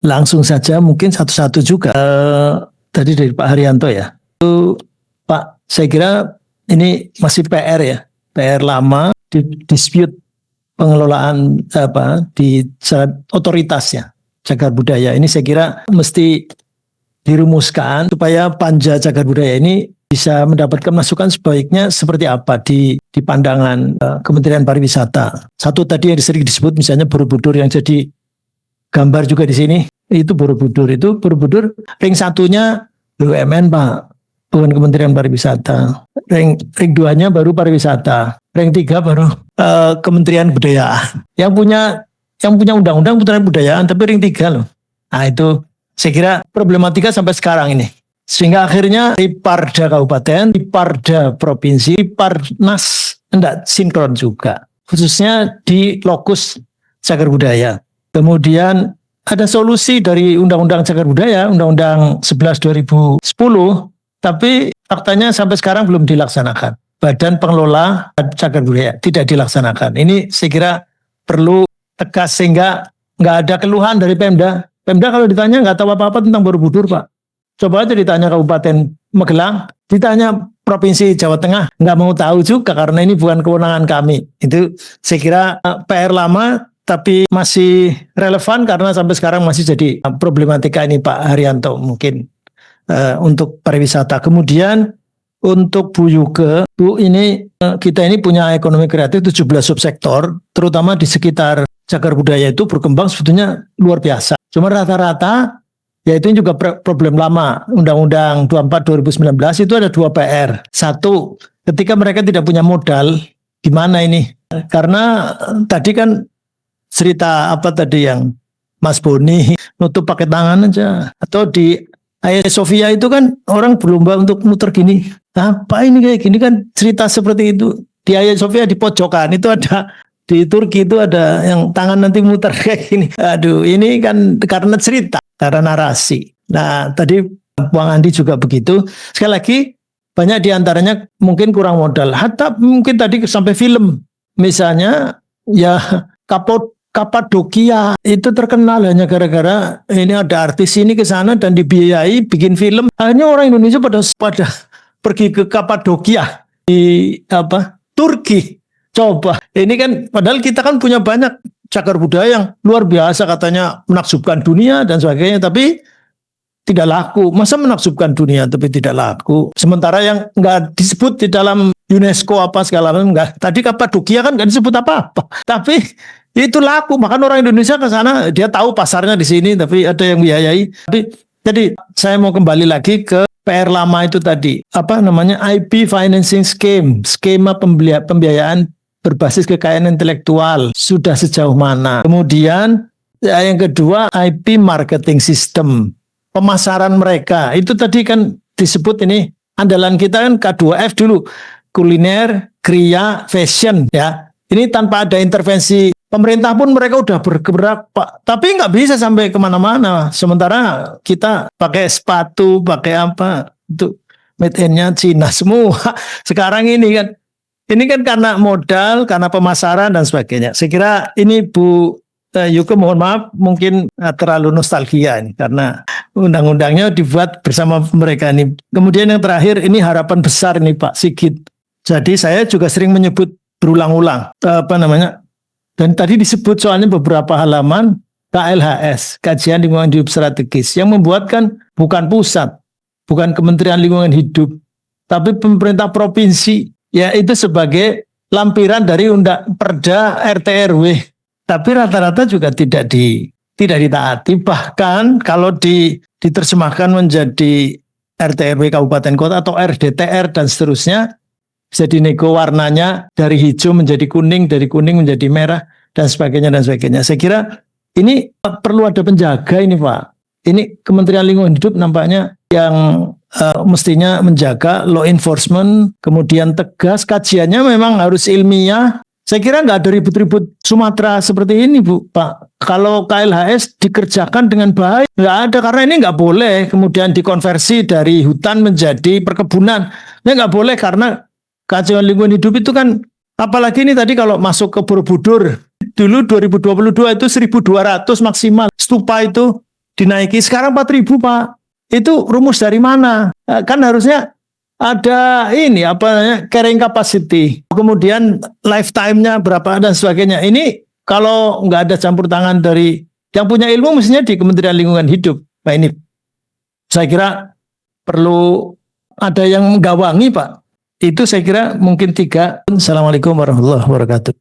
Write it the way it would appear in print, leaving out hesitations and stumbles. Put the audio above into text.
Langsung saja mungkin satu-satu juga. Tadi dari Pak Haryanto ya. Pak, saya kira ini masih PR ya. PR lama, dispute pengelolaan di otoritasnya cagar budaya. Ini saya kira mesti dirumuskan supaya Panja Cagar Budaya ini bisa mendapatkan masukan sebaiknya seperti apa di pandangan Kementerian Pariwisata. Satu tadi yang sering disebut misalnya Borobudur yang jadi gambar juga di sini, itu Borobudur. Itu Borobudur ring satunya BUMN Pak, bukan Kementerian Pariwisata. Ring 2-nya baru pariwisata. Ring 3 baru Kementerian Budaya. Yang punya undang-undang putra budayaan, tapi ring 3 loh. Nah itu saya kira problematika sampai sekarang ini. Sehingga akhirnya di Parda Kabupaten, di Parda Provinsi, di Parnas tidak sinkron juga. Khususnya di lokus cagar budaya. Kemudian ada solusi dari Undang-Undang Cagar Budaya, Undang-Undang 11 2010, tapi faktanya sampai sekarang belum dilaksanakan. Badan Pengelola Cagar Budaya tidak dilaksanakan. Ini saya kira perlu tegas sehingga nggak ada keluhan dari Pemda. Pemda kalau ditanya nggak tahu apa-apa tentang Borobudur Pak. Coba aja ditanya Kabupaten Magelang, ditanya Provinsi Jawa Tengah, nggak mau tahu juga karena ini bukan kewenangan kami. Itu saya kira PR lama tapi masih relevan karena sampai sekarang masih jadi problematika ini Pak Haryanto mungkin untuk pariwisata. Kemudian untuk Bu Yuke, Bu ini kita ini punya ekonomi kreatif 17 subsektor, terutama di sekitar cagar budaya itu berkembang sebetulnya luar biasa. Cuma rata-rata ya itu juga problem lama. Undang-Undang 24 2019 itu ada 2 PR. Satu, ketika mereka tidak punya modal, gimana ini? Karena tadi kan cerita apa tadi yang Mas Boni nutup pakai tangan aja. Atau di Hagia Sophia itu kan orang berlomba untuk muter gini. Apa ini kayak gini kan cerita seperti itu. Di Hagia Sophia di pojokan itu ada, di Turki itu ada yang tangan nanti muter kayak gini. Aduh, ini kan karena cerita, karena narasi. Nah, tadi Bang Andi juga begitu. Sekali lagi, banyak diantaranya mungkin kurang modal. Hatta mungkin tadi sampai film. Misalnya, ya Kapadokia itu terkenal hanya gara-gara ini ada artis ini ke sana dan dibiayai bikin film. Akhirnya orang Indonesia pada pergi ke Kapadokia di Turki. Coba, ini kan padahal kita kan punya banyak cagar budaya yang luar biasa katanya menakjubkan dunia dan sebagainya, tapi tidak laku. Masa menakjubkan dunia tapi tidak laku? Sementara yang nggak disebut di dalam UNESCO apa segala macam nggak. Tadi Kapadokia kan nggak disebut apa-apa, tapi itu laku. Bahkan orang Indonesia ke sana dia tahu pasarnya di sini, tapi ada yang biayai. Jadi saya mau kembali lagi ke PR lama itu tadi, IP financing scheme, skema pembiayaan berbasis kekayaan intelektual sudah sejauh mana. Kemudian yang kedua IP marketing system, pemasaran mereka. Itu tadi kan disebut ini andalan kita kan K2F dulu, kuliner, kriya, fashion ya. Ini tanpa ada intervensi pemerintah pun mereka udah bergerak Pak. Tapi nggak bisa sampai kemana-mana. Sementara kita pakai sepatu, pakai apa, itu made in-nya Cina semua. Sekarang ini kan karena modal, karena pemasaran dan sebagainya. Saya kira ini Bu Yuke mohon maaf mungkin terlalu nostalgia ini karena undang-undangnya dibuat bersama mereka ini. Kemudian yang terakhir ini harapan besar ini Pak Sigit. Jadi saya juga sering menyebut berulang-ulang dan tadi disebut soalnya beberapa halaman KLHS, Kajian Lingkungan Hidup Strategis, yang membuatkan bukan pusat, bukan Kementerian Lingkungan Hidup, tapi pemerintah provinsi. Ya itu sebagai lampiran dari Perda RT RW, tapi rata-rata juga tidak ditaati. Bahkan kalau diterjemahkan menjadi RT RW kabupaten kota atau RDTR dan seterusnya, bisa dinego warnanya dari hijau menjadi kuning, dari kuning menjadi merah dan sebagainya dan sebagainya. Saya kira ini perlu ada penjaga ini Pak. Ini Kementerian Lingkungan Hidup nampaknya yang mestinya menjaga law enforcement, kemudian tegas, kajiannya memang harus ilmiah. Saya kira nggak ada ribut-ribut Sumatera seperti ini Bu, Pak. Kalau KLHS dikerjakan dengan baik, nggak ada, karena ini nggak boleh kemudian dikonversi dari hutan menjadi perkebunan. Ini nggak boleh karena kajian lingkungan hidup itu kan, apalagi ini tadi kalau masuk ke Borobudur, dulu 2022 itu 1.200 maksimal stupa itu dinaiki. Sekarang 4.000 Pak. Itu rumus dari mana? Kan harusnya ada ini apa namanya carrying capacity. Kemudian lifetime-nya berapa dan sebagainya. Ini kalau nggak ada campur tangan dari yang punya ilmu mestinya di Kementerian Lingkungan Hidup. Pak ini saya kira perlu ada yang menggawangi Pak. Itu saya kira mungkin 3. Assalamualaikum warahmatullahi wabarakatuh.